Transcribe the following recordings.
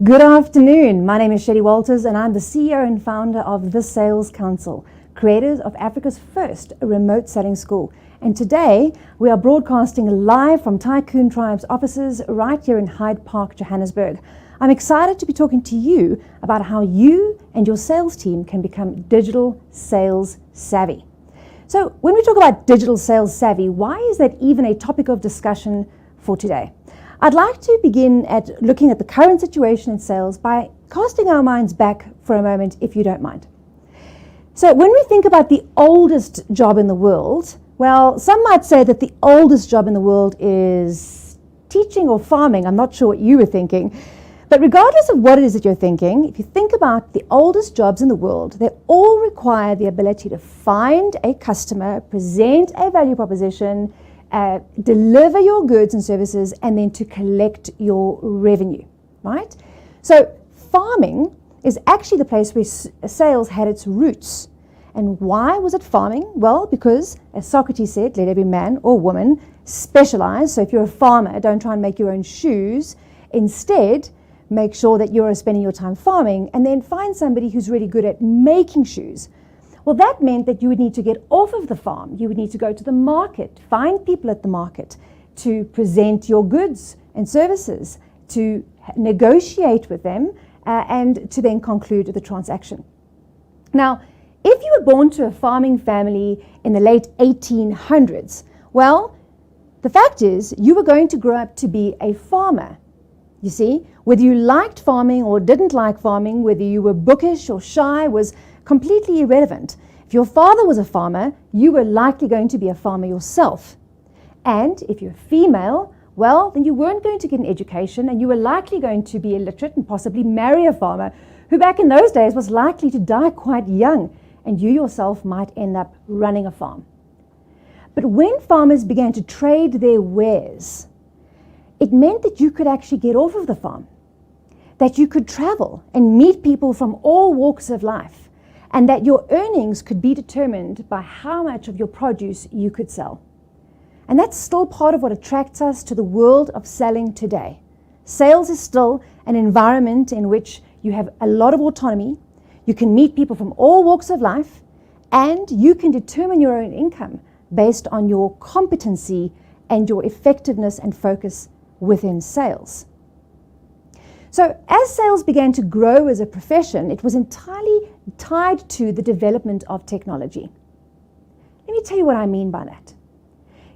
Good afternoon. My name is Shelley Walters and I'm the CEO and founder of the Sales Counsel, creators of Africa's first remote selling school. And today we are broadcasting live from Tycoon Tribe's offices right here in Hyde Park, Johannesburg. I'm excited to be talking to you about how you and your sales team can become digital sales savvy. So when we talk about digital sales savvy, why is that even a topic of discussion for today? I'd like to begin at looking at the current situation in sales by casting our minds back for a moment, if you don't mind. So when we think about the oldest job in the world, well, some might say that the oldest job in the world is teaching or farming. I'm not sure what you were thinking. But regardless of what it is that you're thinking, if you think about the oldest jobs in the world, they all require the ability to find a customer, present a value proposition, deliver your goods and services, and then to collect your revenue, right? So farming is actually the place where sales had its roots. And why was it farming? Well, because, as Socrates said, let every man or woman specialize. So if you're a farmer, don't try and make your own shoes. Instead, make sure that you're spending your time farming and then find somebody who's really good at making shoes. Well, that meant that you would need to get off of the farm. You would need to go to the market, find people at the market to present your goods and services, to negotiate with them, and to then conclude the transaction. Now, if you were born to a farming family in the late 1800s, well, the fact is you were going to grow up to be a farmer. You see, whether you liked farming or didn't like farming, whether you were bookish or shy was completely irrelevant. If your father was a farmer, you were likely going to be a farmer yourself. And if you're female, well, then you weren't going to get an education and you were likely going to be illiterate and possibly marry a farmer who back in those days was likely to die quite young, and you yourself might end up running a farm. But when farmers began to trade their wares, it meant that you could actually get off of the farm, that you could travel and meet people from all walks of life, and that your earnings could be determined by how much of your produce you could sell. And that's still part of what attracts us to the world of selling today. Sales is still an environment in which you have a lot of autonomy, you can meet people from all walks of life, and you can determine your own income based on your competency and your effectiveness and focus within sales. So as sales began to grow as a profession, it was entirely tied to the development of technology. Let me tell you what I mean by that.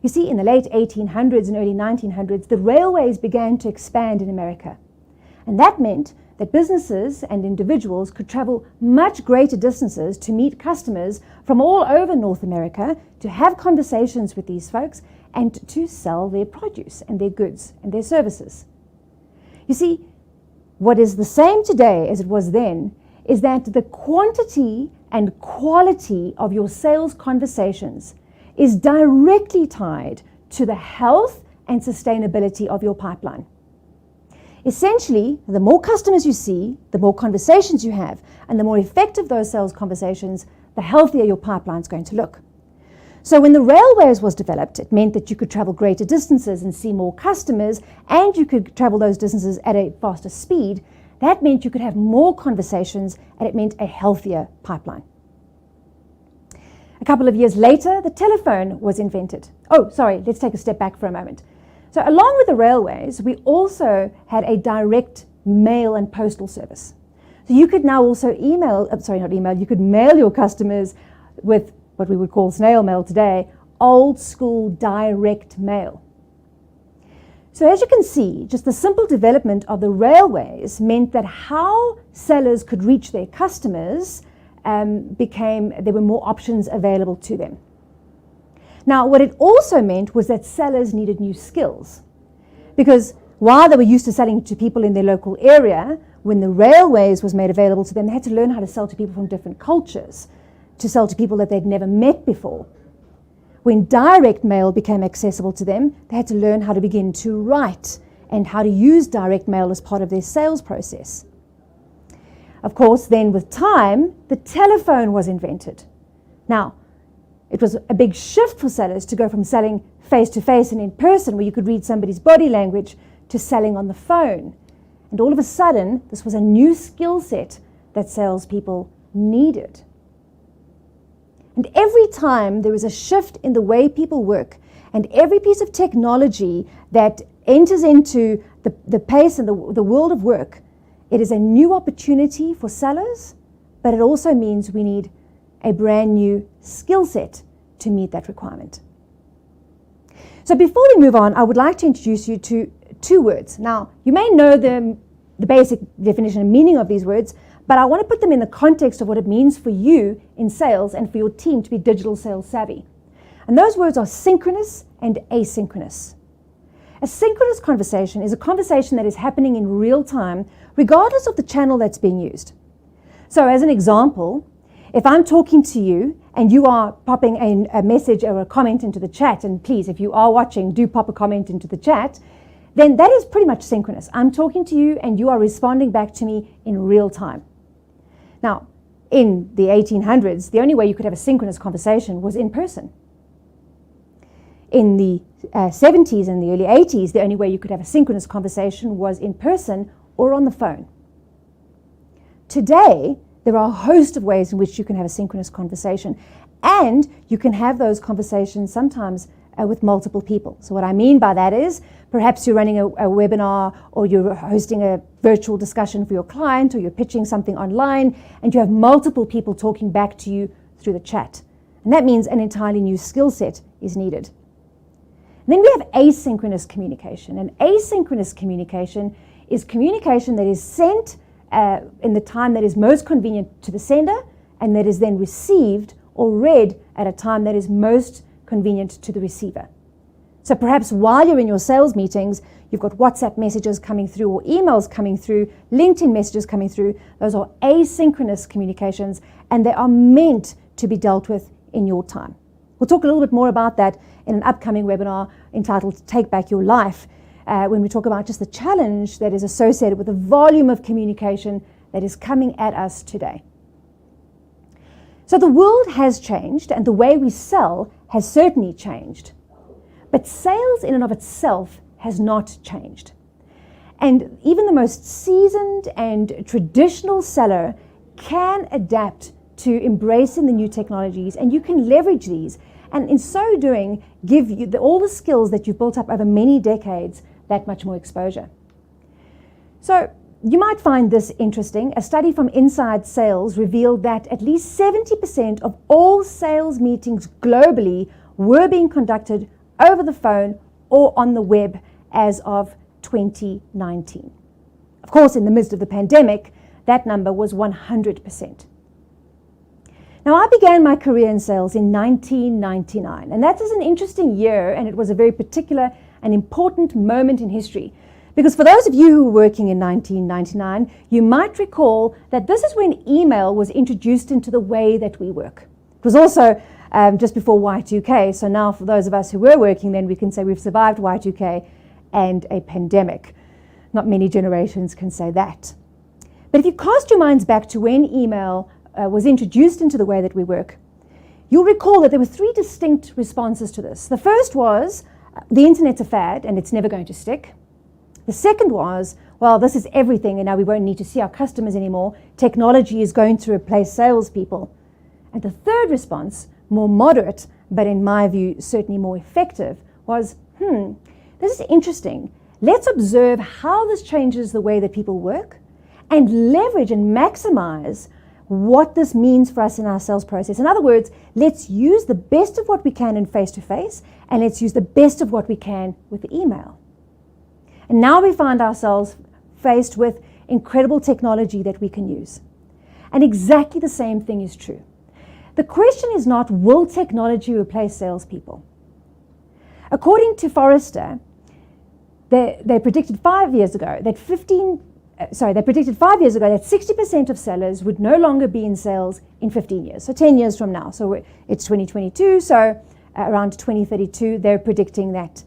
You see, in the late 1800s and early 1900s, the railways began to expand in America. And that meant that businesses and individuals could travel much greater distances to meet customers from all over North America, to have conversations with these folks, and to sell their produce and their goods and their services. You see, what is the same today as it was then is that the quantity and quality of your sales conversations is directly tied to the health and sustainability of your pipeline. Essentially, the more customers you see, the more conversations you have, and the more effective those sales conversations, the healthier your pipeline is going to look. So when the railways was developed, it meant that you could travel greater distances and see more customers, and you could travel those distances at a faster speed. That meant you could have more conversations, and it meant a healthier pipeline. A couple of years later, the telephone was invented. Oh, sorry, let's take a step back for a moment. So along with the railways, we also had a direct mail and postal service. So you could now also you could mail your customers with what we would call snail mail today, old school direct mail. So as you can see, just the simple development of the railways meant that how sellers could reach their customers there were more options available to them. Now, what it also meant was that sellers needed new skills, because while they were used to selling to people in their local area, when the railways was made available to them, they had to learn how to sell to people from different cultures, to sell to people that they'd never met before. When direct mail became accessible to them, they had to learn how to begin to write and how to use direct mail as part of their sales process. Of course, then with time, the telephone was invented. Now, it was a big shift for sellers to go from selling face-to-face and in person, where you could read somebody's body language, to selling on the phone. And all of a sudden, this was a new skill set that salespeople needed. And every time there is a shift in the way people work, and every piece of technology that enters into the pace and the world of work, it is a new opportunity for sellers, but it also means we need a brand new skill set to meet that requirement. So before we move on, I would like to introduce you to two words. Now, you may know the basic definition and meaning of these words, but I want to put them in the context of what it means for you in sales and for your team to be digital sales savvy. And those words are synchronous and asynchronous. A synchronous conversation is a conversation that is happening in real time, regardless of the channel that's being used. So as an example, if I'm talking to you and you are popping a message or a comment into the chat, and please, if you are watching, do pop a comment into the chat, then that is pretty much synchronous. I'm talking to you and you are responding back to me in real time. Now, in the 1800s, the only way you could have a synchronous conversation was in person. In the 70s and the early 80s, the only way you could have a synchronous conversation was in person or on the phone. Today, there are a host of ways in which you can have a synchronous conversation, and you can have those conversations sometimes with multiple people. So what I mean by that is perhaps you're running a webinar, or you're hosting a virtual discussion for your client, or you're pitching something online, and you have multiple people talking back to you through the chat. And that means an entirely new skill set is needed. And then we have asynchronous communication. And asynchronous communication is communication that is sent in the time that is most convenient to the sender, and that is then received or read at a time that is most convenient to the receiver. So perhaps while you're in your sales meetings, you've got WhatsApp messages coming through, or emails coming through, LinkedIn messages coming through. Those are asynchronous communications, and they are meant to be dealt with in your time. We'll talk a little bit more about that in an upcoming webinar entitled Take Back Your Life, when we talk about just the challenge that is associated with the volume of communication that is coming at us today. So the world has changed, and the way we sell has certainly changed. But sales in and of itself has not changed. And even the most seasoned and traditional seller can adapt to embracing the new technologies, and you can leverage these, and in so doing, give you all the skills that you've built up over many decades that much more exposure. So you might find this interesting. A study from Inside Sales revealed that at least 70% of all sales meetings globally were being conducted over the phone or on the web as of 2019. Of course, in the midst of the pandemic, that number was 100%. Now, I began my career in sales in 1999, and that is an interesting year, and it was a very particular and important moment in history. Because for those of you who were working in 1999, you might recall that this is when email was introduced into the way that we work. It was also just before Y2K, so now for those of us who were working then, we can say we've survived Y2K and a pandemic. Not many generations can say that. But if you cast your minds back to when email was introduced into the way that we work, you'll recall that there were three distinct responses to this. The first was, the internet's a fad and it's never going to stick. The second was, well, this is everything and now we won't need to see our customers anymore. Technology is going to replace salespeople. And the third response, more moderate, but in my view, certainly more effective, was, this is interesting. Let's observe how this changes the way that people work and leverage and maximize what this means for us in our sales process. In other words, let's use the best of what we can in face-to-face, and let's use the best of what we can with email. And now we find ourselves faced with incredible technology that we can use. And exactly the same thing is true. The question is not, will technology replace salespeople? According to Forrester, they predicted 5 years ago that 60% of sellers would no longer be in sales in 15 years, so 10 years from now. So it's 2022, so around 2032, they're predicting that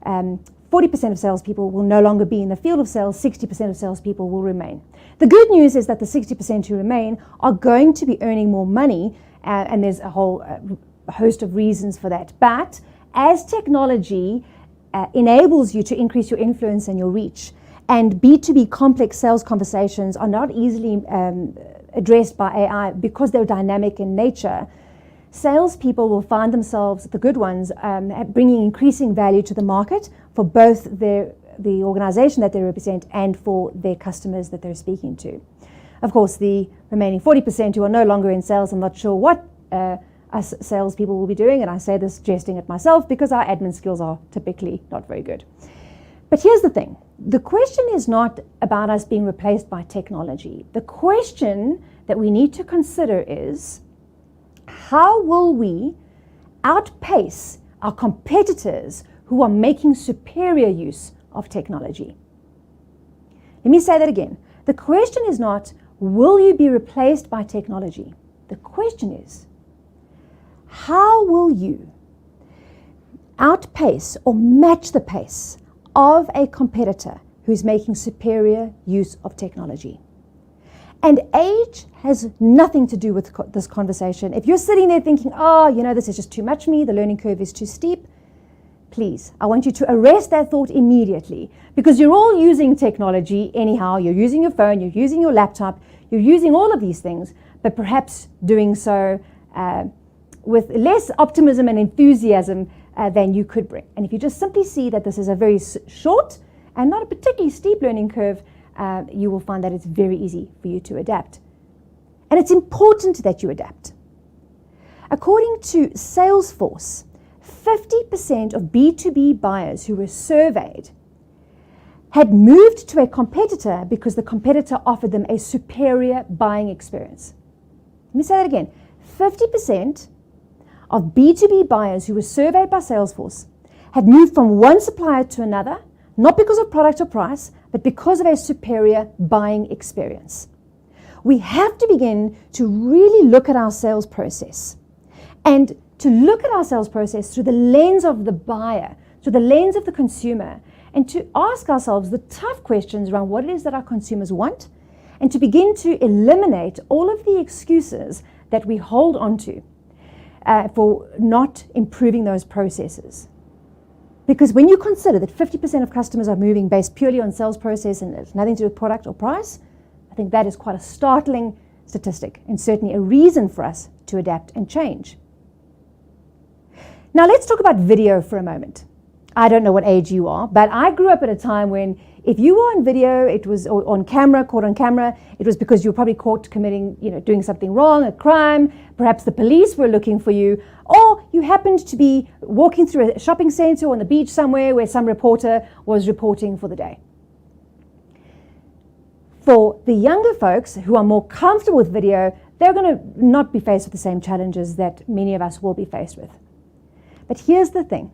40% of salespeople will no longer be in the field of sales, 60% of salespeople will remain. The good news is that the 60% who remain are going to be earning more money, and there's a whole host of reasons for that. But as technology enables you to increase your influence and your reach, And B2B complex sales conversations are not easily addressed by AI because they're dynamic in nature. Salespeople will find themselves, the good ones, bringing increasing value to the market for both the organization that they represent and for their customers that they're speaking to. Of course, the remaining 40% who are no longer in sales, I'm not sure what us salespeople will be doing, and I say this jesting at myself because our admin skills are typically not very good. But here's the thing. The question is not about us being replaced by technology. The question that we need to consider is, how will we outpace our competitors who are making superior use of technology? Let me say that again. The question is not, will you be replaced by technology? The question is, how will you outpace or match the pace of a competitor who's making superior use of technology? And age has nothing to do with this conversation. If you're sitting there thinking, oh, this is just too much for me, the learning curve is too steep, please, I want you to arrest that thought immediately, because you're all using technology anyhow. You're using your phone, you're using your laptop, you're using all of these things, but perhaps doing so with less optimism and enthusiasm than you could bring. And if you just simply see that this is a very short and not a particularly steep learning curve, you will find that it's very easy for you to adapt. And it's important that you adapt. According to Salesforce, 50% of B2B buyers who were surveyed had moved to a competitor because the competitor offered them a superior buying experience. Let me say that again. 50% of B2B buyers who were surveyed by Salesforce had moved from one supplier to another, not because of product or price, but because of a superior buying experience. We have to begin to really look at our sales process, and to look at our sales process through the lens of the buyer, through the lens of the consumer, and to ask ourselves the tough questions around what it is that our consumers want, and to begin to eliminate all of the excuses that we hold on to for not improving those processes. Because when you consider that 50% of customers are moving based purely on sales process and it's nothing to do with product or price, I think that is quite a startling statistic and certainly a reason for us to adapt and change. Now let's talk about video for a moment. I don't know what age you are, but I grew up at a time when if you were on video, it was on camera, caught on camera, it was because you were probably caught committing, doing something wrong, a crime, perhaps the police were looking for you, or you happened to be walking through a shopping center or on the beach somewhere where some reporter was reporting for the day. For the younger folks who are more comfortable with video, they're going to not be faced with the same challenges that many of us will be faced with. But here's the thing.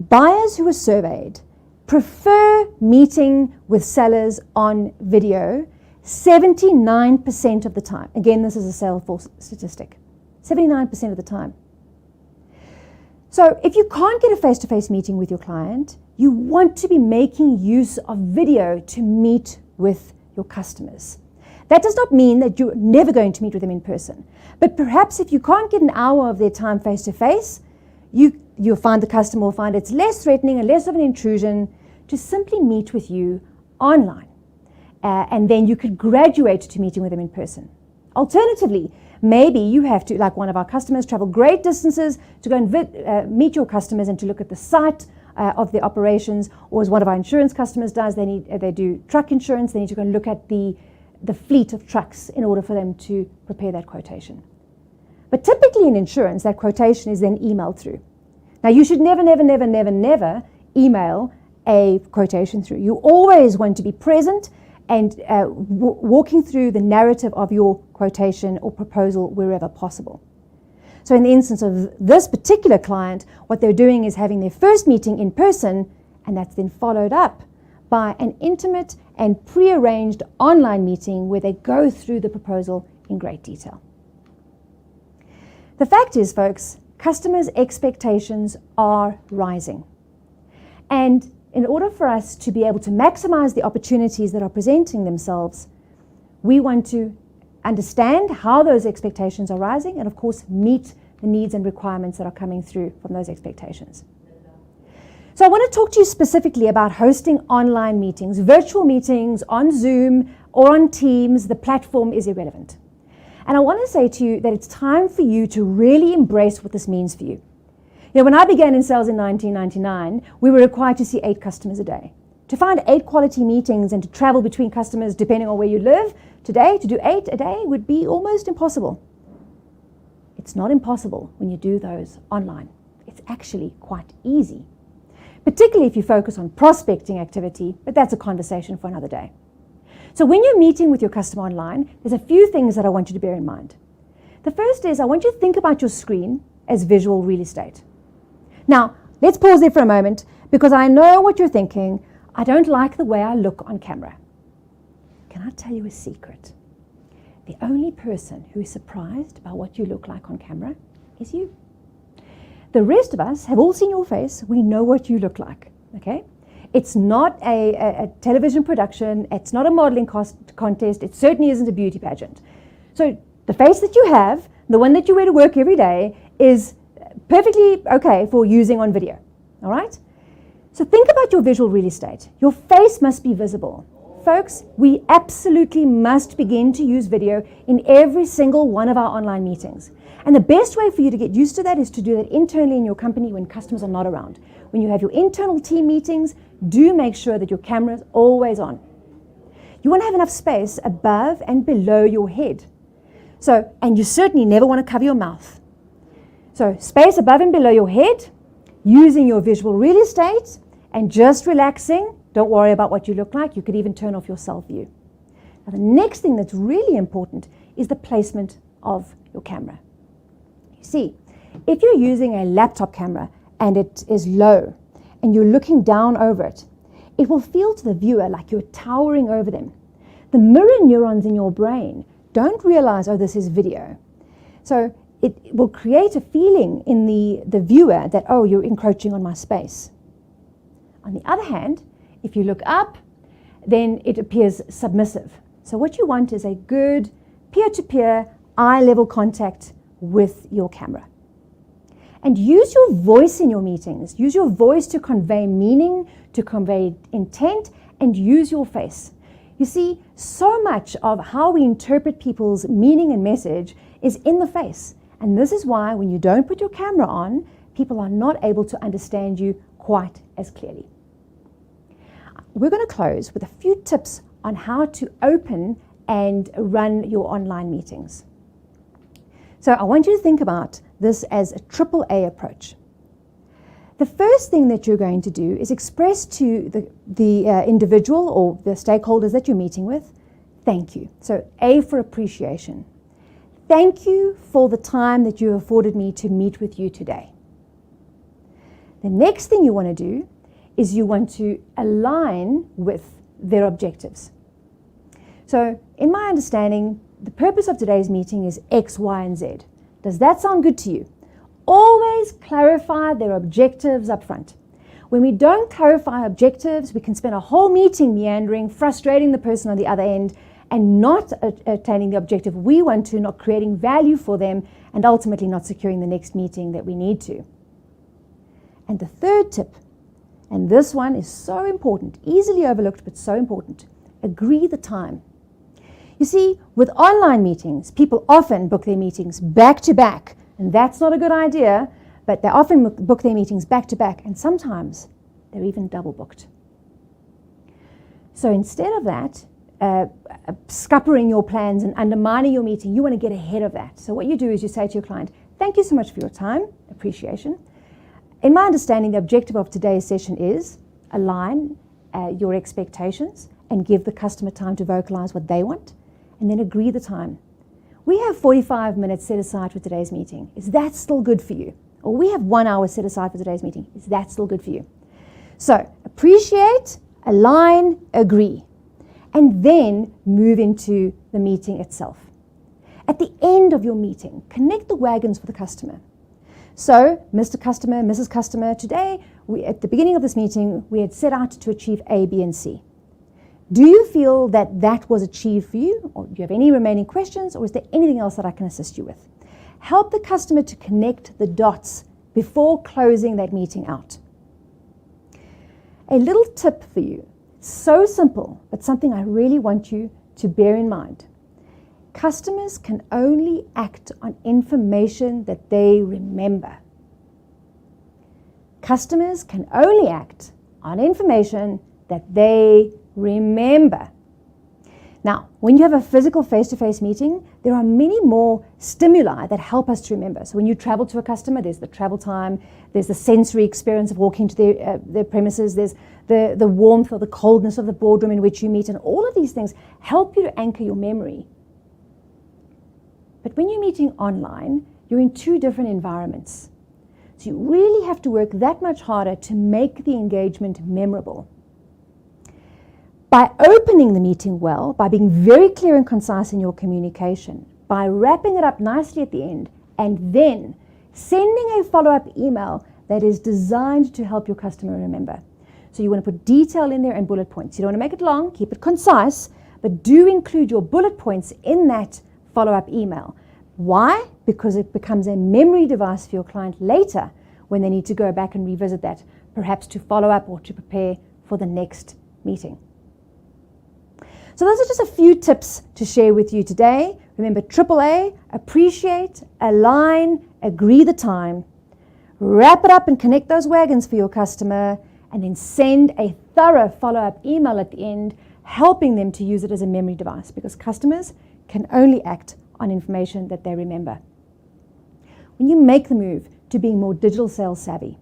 Buyers who were surveyed prefer meeting with sellers on video 79% of the time. Again, this is a Salesforce statistic. 79% of the time. So if you can't get a face-to-face meeting with your client, you want to be making use of video to meet with your customers. That does not mean that you're never going to meet with them in person. But perhaps if you can't get an hour of their time face-to-face, you'll find the customer will find it's less threatening and less of an intrusion to simply meet with you online. And then you could graduate to meeting with them in person. Alternatively, maybe you have to, like one of our customers, travel great distances to go and meet your customers and to look at the site of their operations, or as one of our insurance customers does, they do truck insurance, they need to go and look at the fleet of trucks in order for them to prepare that quotation. But typically in insurance, that quotation is then emailed through. Now, you should never, never, never, never, never email a quotation through. You always want to be present and walking through the narrative of your quotation or proposal wherever possible. So in the instance of this particular client, what they're doing is having their first meeting in person, and that's then followed up by an intimate and pre-arranged online meeting where they go through the proposal in great detail. The fact is, folks, customers' expectations are rising. And in order for us to be able to maximize the opportunities that are presenting themselves, we want to understand how those expectations are rising and, of course, meet the needs and requirements that are coming through from those expectations. So I want to talk to you specifically about hosting online meetings, virtual meetings on Zoom or on Teams. The platform is irrelevant. And I want to say to you that it's time for you to really embrace what this means for you. You know, when I began in sales in 1999, we were required to see 8 customers a day. To find 8 quality meetings and to travel between customers depending on where you live, today to do 8 a day would be almost impossible. It's not impossible when you do those online. It's actually quite easy, particularly if you focus on prospecting activity, but that's a conversation for another day. So when you're meeting with your customer online, there's a few things that I want you to bear in mind. The first is I want you to think about your screen as visual real estate. Now, let's pause there for a moment because I know what you're thinking. I don't like the way I look on camera. Can I tell you a secret? The only person who is surprised by what you look like on camera is you. The rest of us have all seen your face. We know what you look like, okay? It's not a television production. It's not a modeling contest. It certainly isn't a beauty pageant. So the face that you have, the one that you wear to work every day, is perfectly okay for using on video, all right? So think about your visual real estate. Your face must be visible. Folks, we absolutely must begin to use video in every single one of our online meetings. And the best way for you to get used to that is to do that internally in your company when customers are not around. When you have your internal team meetings, do make sure that your camera is always on. You want to have enough space above and below your head. So, and you certainly never want to cover your mouth. So space above and below your head, using your visual real estate, and just relaxing. Don't worry about what you look like. You could even turn off your self view. Now, the next thing that's really important is the placement of your camera. You see, if you're using a laptop camera and it is low and you're looking down over it, it will feel to the viewer like you're towering over them. The mirror neurons in your brain don't realize, oh, this is video. So it will create a feeling in the viewer that, oh, you're encroaching on my space. On the other hand, if you look up, then it appears submissive. So what you want is a good peer-to-peer, eye-level contact with your camera. And use your voice in your meetings. Use your voice to convey meaning, to convey intent, and use your face. You see, so much of how we interpret people's meaning and message is in the face. And this is why when you don't put your camera on, people are not able to understand you quite as clearly. We're going to close with a few tips on how to open and run your online meetings. So I want you to think about this as a AAA approach. The first thing that you're going to do is express to the individual or the stakeholders that you're meeting with, thank you. So A for appreciation. Thank you for the time that you afforded me to meet with you today. The next thing you want to do is you want to align with their objectives. So in my understanding, the purpose of today's meeting is X, Y, and Z. Does that sound good to you? Always clarify their objectives up front. When we don't clarify objectives, we can spend a whole meeting meandering, frustrating the person on the other end, and not attaining the objective we want to, not creating value for them, and ultimately not securing the next meeting that we need to. And the third tip, and this one is so important, easily overlooked, but so important, agree the time. You see, with online meetings, people often book their meetings back to back, and that's not a good idea, but they often book their meetings back to back, and sometimes they're even double booked. So instead of that, scuppering your plans and undermining your meeting, you want to get ahead of that. So what you do is you say to your client, thank you so much for your time, appreciation. In my understanding, the objective of today's session is align your expectations and give the customer time to vocalize what they want, and then agree the time. We have 45 minutes set aside for today's meeting. Is that still good for you? Or we have 1 hour set aside for today's meeting. Is that still good for you? So appreciate, align, agree, and then move into the meeting itself. At the end of your meeting, connect the wagons for the customer. So, Mr. Customer, Mrs. Customer, today, at the beginning of this meeting, we had set out to achieve A, B, and C. Do you feel that that was achieved for you? Or do you have any remaining questions? Or is there anything else that I can assist you with? Help the customer to connect the dots before closing that meeting out. A little tip for you, so simple, but something I really want you to bear in mind. Customers can only act on information that they remember. Customers can only act on information that they remember. Now, when you have a physical face-to-face meeting, there are many more stimuli that help us to remember. So when you travel to a customer, there's the travel time, there's the sensory experience of walking to their premises, there's the warmth or the coldness of the boardroom in which you meet, and all of these things help you to anchor your memory. But when you're meeting online, you're in two different environments. So you really have to work that much harder to make the engagement memorable. By opening the meeting well, by being very clear and concise in your communication, by wrapping it up nicely at the end, and then sending a follow-up email that is designed to help your customer remember. So you want to put detail in there and bullet points. You don't want to make it long, keep it concise, but do include your bullet points in that follow-up email. Why? Because it becomes a memory device for your client later when they need to go back and revisit that, perhaps to follow up or to prepare for the next meeting. So those are just a few tips to share with you today. Remember, AAA, appreciate, align, agree the time, wrap it up and connect those wagons for your customer, and then send a thorough follow-up email at the end, helping them to use it as a memory device, because customers can only act on information that they remember. When you make the move to being more digital sales savvy,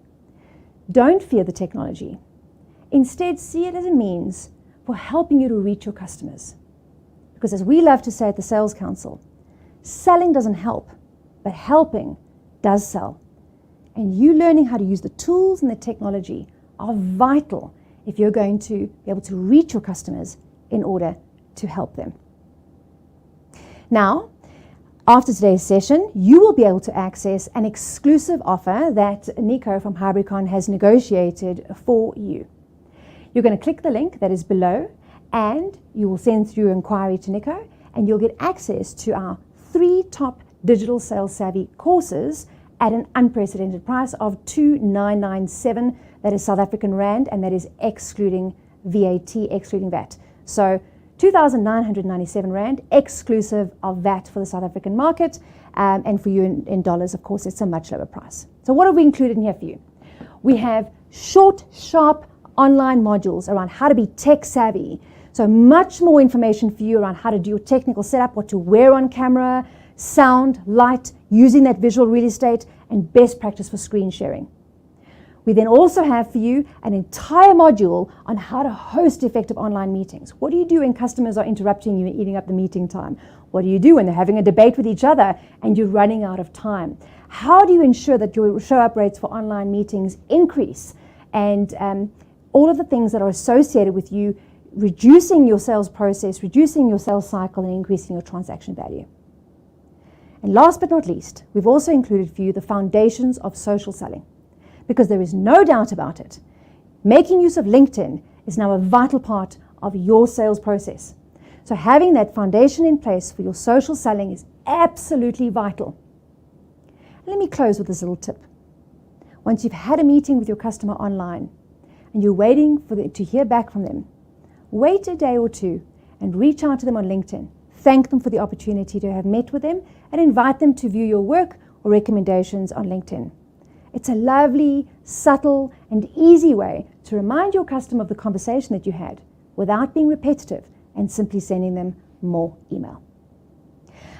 don't fear the technology. Instead, see it as a means for helping you to reach your customers. Because as we love to say at the Sales Council, selling doesn't help, but helping does sell. And you learning how to use the tools and the technology are vital if you're going to be able to reach your customers in order to help them. Now, after today's session, you will be able to access an exclusive offer that Nico from HybriCON has negotiated for you. You're going to click the link that is below, and you will send through your inquiry to Nico, and you'll get access to our 3 top digital sales savvy courses at an unprecedented price of $2,997. That is South African Rand, and that is excluding VAT, excluding VAT. So 2,997 Rand, exclusive of VAT for the South African market, and for you in dollars, of course, it's a much lower price. So what have we included in here for you? We have short, sharp online modules around how to be tech savvy. So much more information for you around how to do your technical setup, what to wear on camera, sound, light, using that visual real estate, and best practice for screen sharing. We then also have for you an entire module on how to host effective online meetings. What do you do when customers are interrupting you and eating up the meeting time? What do you do when they're having a debate with each other and you're running out of time? How do you ensure that your show-up rates for online meetings increase? And all of the things that are associated with you reducing your sales process, reducing your sales cycle, and increasing your transaction value. And last but not least, we've also included for you the foundations of social selling, because there is no doubt about it. Making use of LinkedIn is now a vital part of your sales process. So having that foundation in place for your social selling is absolutely vital. Let me close with this little tip. Once you've had a meeting with your customer online, and you're waiting to hear back from them, wait a day or two and reach out to them on LinkedIn. Thank them for the opportunity to have met with them and invite them to view your work or recommendations on LinkedIn. It's a lovely, subtle, and easy way to remind your customer of the conversation that you had without being repetitive and simply sending them more email.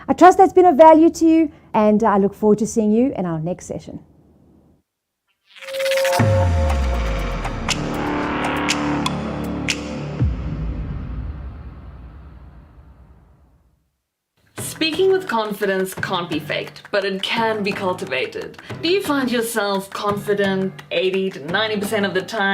I trust that's been of value to you, and I look forward to seeing you in our next session. Speaking with confidence can't be faked, but it can be cultivated. Do you find yourself confident 80 to 90% of the time?